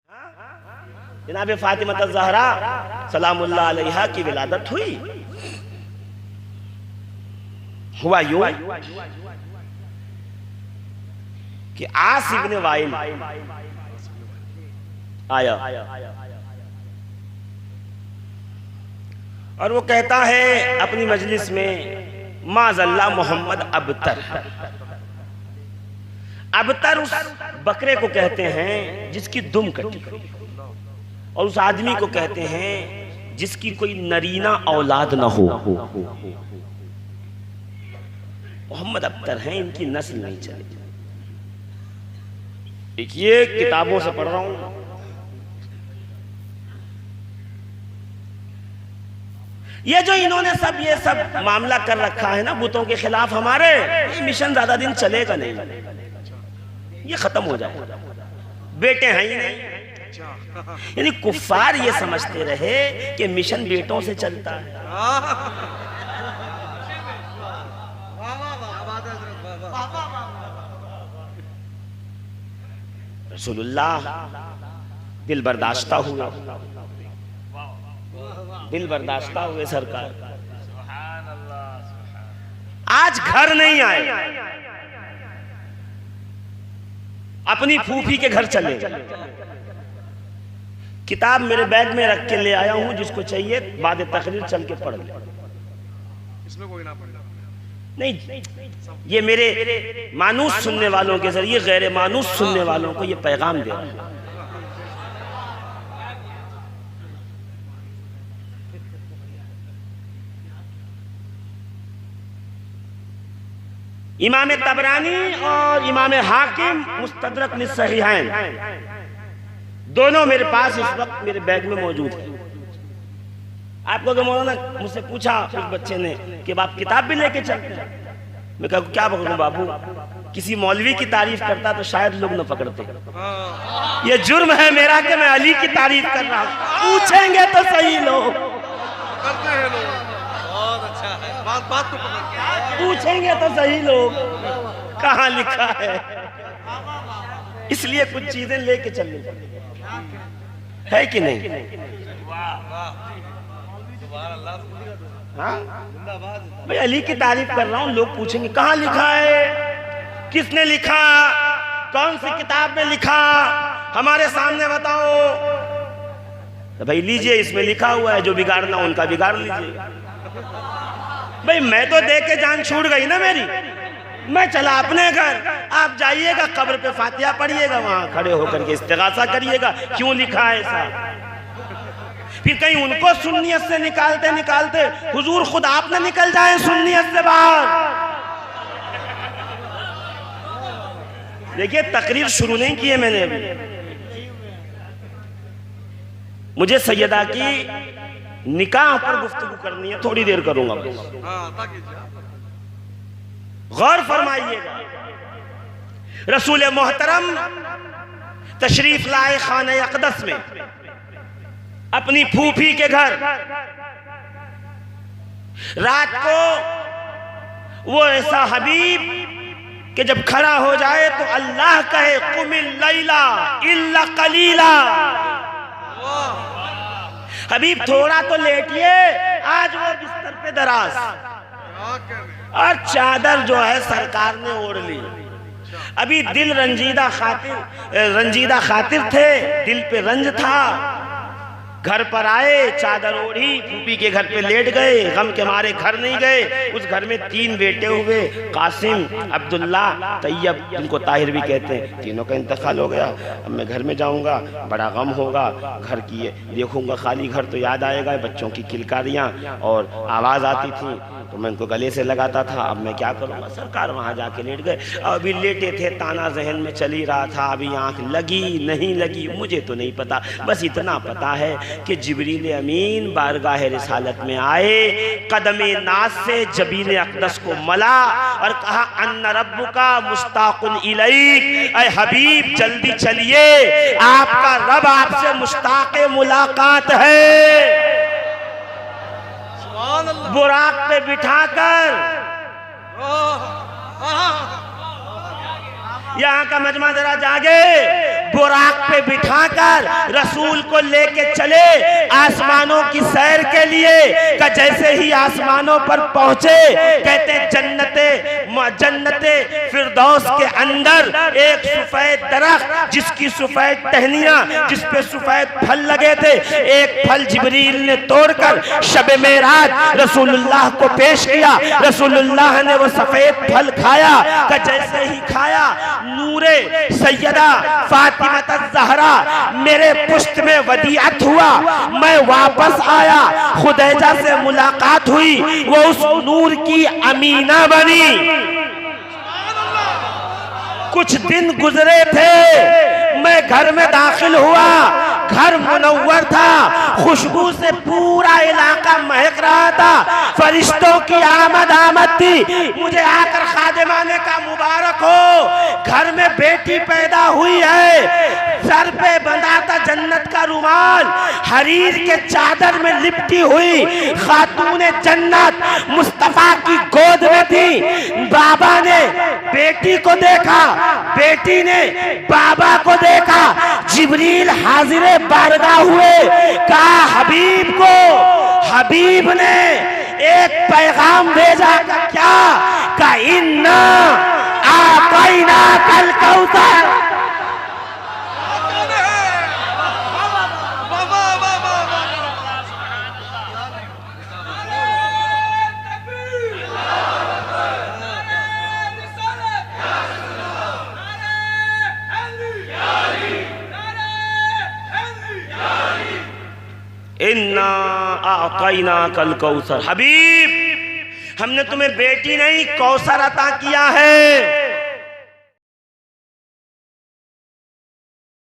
जनाब फातिमा ज़हरा सलामुल्लाह अलैहा की विलादत हुई। हुआ यूं कि आस इब्न वाइल आया और वो कहता है अपनी मजलिस में, माज़ल्ला मोहम्मद अबतर। अबतर उस बकरे को कहते हैं जिसकी दुम कटी, और उस आदमी को कहते हैं जिसकी कोई नरीना औलाद ना हो। मोहम्मद अबतर हैं, इनकी नस्ल नहीं चली। देखिए किताबों से पढ़ रहा हूं, ये जो इन्होंने ये सब मामला कर रखा है ना बुतों के खिलाफ हमारे, ये मिशन ज्यादा दिन चलेगा नहीं, ये खत्म हो जाएगा। बेटे हैं ही नहीं, यानी कुफ्फार ये समझते रहे कि मिशन बेटों से चलता है। रसूलुल्लाह दिल बर्दाश्ता हुए, दिल बर्दाश्ता हुए सरकार। आज घर नहीं आए, अपनी फूफी के घर चले। किताब मेरे बैग में रख के ले आया हूं, जिसको चाहिए बाद तकरीर चल के पढ़ ले। इसमें कोई ना पढ़ना नहीं, ये मेरे मानूस सुनने वालों के जरिए गैर मानूस सुनने वालों को ये पैगाम दे रहा हूं। इमाम तबरानी और इमाम हाकिम मुस्तदरक निस्सहीहैन दोनों मेरे पास इस वक्त मेरे बैग में मौजूद है। आपको तो मौलाना मुझसे पूछा उस बच्चे ने कि आप किताब भी लेके चलते हैं। मैं कहा क्या बोलूं बाबू, किसी मौलवी की तारीफ करता तो शायद लोग न पकड़ते। ये जुर्म है मेरा कि मैं अली की तारीफ कर रहा हूं। पूछेंगे तो सही लोग, करते हैं लोग। बहुत अच्छा है, बात को पकड़। पूछेंगे तो सही लोग कहाँ लिखा है। इसलिए कुछ चीजें लेके चलनी पड़ती है कि नहीं? हाँ भाई, अली की तारीफ कर रहा हूं, लोग पूछेंगे कहाँ लिखा है, किसने लिखा, कौन सी किताब में लिखा, हमारे सामने बताओ। तो भाई लीजिए, इसमें लिखा हुआ है, जो बिगाड़ना उनका बिगाड़ लीजिए। भाई मैं तो देख के जान छूट गई ना मेरी, मैं चला अपने घर। आप जाइएगा कब्र पे फातिहा पढ़िएगा, वहां खड़े होकर के इस्तिगासा करिएगा क्यों लिखा है ऐसा। फिर कहीं उनको सुन्नियत से निकालते निकालते हुजूर खुद आप न निकल जाए सुन्नियत से बाहर। देखिए तकरीर शुरू नहीं की है मैंने अभी, मुझे सैयदा की निकाह पर गुफ्तगू करनी है, थोड़ी देर करूंगा बस। गौर फरमाइएगा, रसूल मोहतरम तशरीफ लाए खाने अक़दस में अपनी फूफी के घर। रात को वो ऐसा हबीब कि जब खड़ा हो जाए तो अल्लाह कहे कुमिल लैला इल्ला कलीला। हबीब थोड़ा तो लेटिए, आज वो बिस्तर पे दराज और चादर जो है सरकार ने ओढ़ ली। अभी दिल रंजीदा खातिर थे, दिल पे रंज था। घर पर आए, चादर ओढ़ी, फूफी के घर पे लेट गए, गम के मारे घर नहीं गए। उस घर में 3 बेटे हुए, कासिम, अब्दुल्ला, तैयब, जिनको ताहिर भी कहते हैं। तीनों का इंतकाल हो गया। अब मैं घर में जाऊंगा, बड़ा गम होगा। घर की देखूंगा खाली घर तो याद आएगा बच्चों की किलकारियां और आवाज आती थी तो मैं उनको गले से लगाता था। अब मैं क्या करूंगा। सरकार वहां जाके लेट गए। अभी लेटे थे, ताना जहन में चल ही रहा था, अभी आंख लगी नहीं लगी मुझे तो नहीं पता। बस इतना पता है कि जिब्रील अमीन बारगाह रिसालत में आए, कदमे नाज से जबीन अक़दस को मला और कहा अन्ना रब्बुका मुश्ताकुन इलैक। ऐ हबीब जल्दी चलिए, आपका रब आपसे मुश्ताक़ मुलाकात है। बुराक पे बिठाकर यहाँ का मजमा जरा जागे, बुराक पे बिठाकर रसूल को लेके चले आसमानों की सैर के लिए। का जैसे ही आसमानों पर पहुंचे, कहते जन्नते फिरदौस के अंदर एक सफेद दरख्त, जिसकी सफेद टहनियां, जिस पे सफेद फल लगे थे, एक फल जिब्रील ने तोड़कर शब मेराज रसूलुल्लाह को पेश किया। रसूलुल्लाह ने वो सफेद फल खाया। का जैसे ही खाया, नूरे सैयदा फातिमा ज़हरा मेरे पुश्त में वदीअत हुआ। मैं वापस आया, खुदैजा से मुलाकात हुई, वो उस नूर की अमीना बनी। कुछ दिन गुजरे थे, मैं घर में दाखिल हुआ, घर मुनव्वर था, खुशबू से पूरा इलाका महक रहा था, फरिश्तों की आमद थी। मुझे आकर खादिमाने का मुबारक हो, घर में बेटी पैदा हुई है, सर पे बंधा था जन्नत का रुमाल, हरीर के चादर में लिपटी हुई खातूने जन्नत मुस्तफा की गोद में थी। बाबा ने बेटी को देखा, बेटी ने बाबा को देखा, जिब्रील हाजिर बारगाह हुए। कहा हबीब को, हबीब ने एक पैगाम भेजा। का क्या? का इन्ना आतैना कल कौसर। इन्ना आतैना कल कौसर। हबीब, हमने तुम्हें बेटी नहीं कौसर अता किया है।